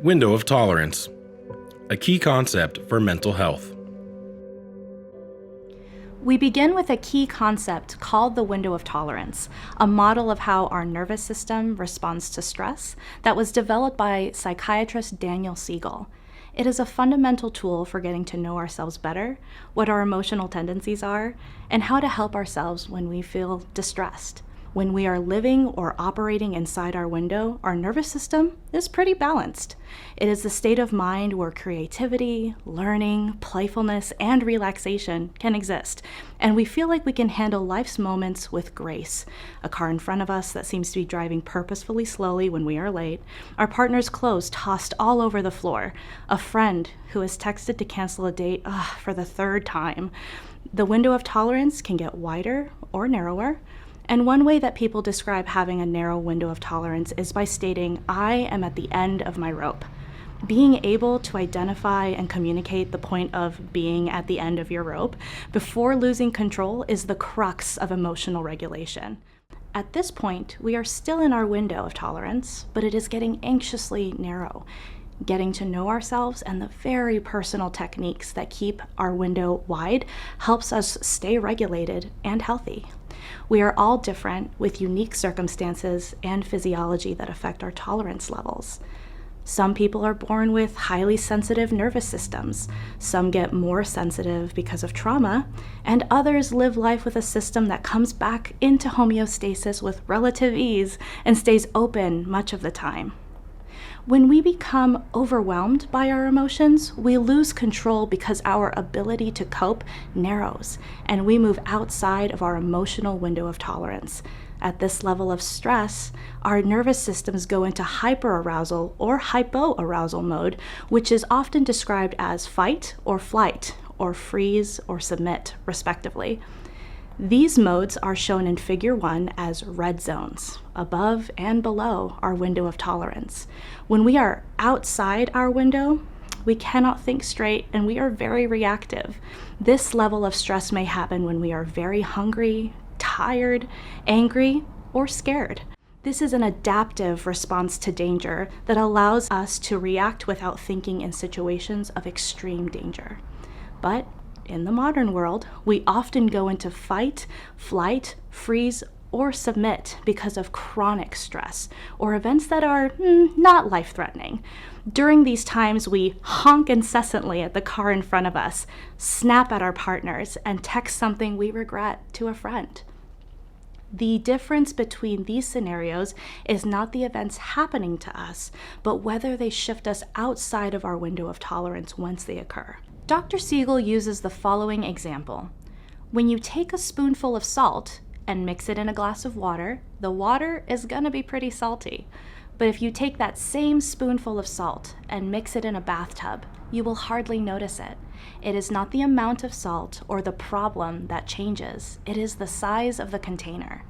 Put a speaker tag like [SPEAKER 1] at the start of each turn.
[SPEAKER 1] Window of tolerance, a key concept for mental health.
[SPEAKER 2] We begin with a key concept called the window of tolerance, a model of how our nervous system responds to stress that was developed by psychiatrist Daniel Siegel. It is a fundamental tool for getting to know ourselves better, what our emotional tendencies are, and how to help ourselves when we feel distressed. When we are living or operating inside our window, our nervous system is pretty balanced. It is the state of mind where creativity, learning, playfulness, and relaxation can exist, and we feel like we can handle life's moments with grace. A car in front of us that seems to be driving purposefully slowly when we are late, our partner's clothes tossed all over the floor, a friend who has texted to cancel a date for the third time. The window of tolerance can get wider or narrower. And one way that people describe having a narrow window of tolerance is by stating, "I am at the end of my rope." Being able to identify and communicate the point of being at the end of your rope before losing control is the crux of emotional regulation. At this point, we are still in our window of tolerance, but it is getting anxiously narrow. Getting to know ourselves and the very personal techniques that keep our window wide helps us stay regulated and healthy. We are all different with unique circumstances and physiology that affect our tolerance levels. Some people are born with highly sensitive nervous systems. Some get more sensitive because of trauma, and others live life with a system that comes back into homeostasis with relative ease and stays open much of the time. When we become overwhelmed by our emotions, we lose control because our ability to cope narrows, and we move outside of our emotional window of tolerance. At this level of stress, our nervous systems go into hyperarousal or hypoarousal mode, which is often described as fight or flight, or freeze or submit, respectively. These modes are shown in Figure 1 as red zones, above and below our window of tolerance. When we are outside our window, we cannot think straight and we are very reactive. This level of stress may happen when we are very hungry, tired, angry, or scared. This is an adaptive response to danger that allows us to react without thinking in situations of extreme danger. But in the modern world, we often go into fight, flight, freeze, or submit because of chronic stress or events that are not life-threatening. During these times, we honk incessantly at the car in front of us, snap at our partners, and text something we regret to a friend. The difference between these scenarios is not the events happening to us, but whether they shift us outside of our window of tolerance once they occur. Dr. Siegel uses the following example. When you take a spoonful of salt and mix it in a glass of water, the water is gonna be pretty salty. But if you take that same spoonful of salt and mix it in a bathtub, you will hardly notice it. It is not the amount of salt or the problem that changes, it is the size of the container.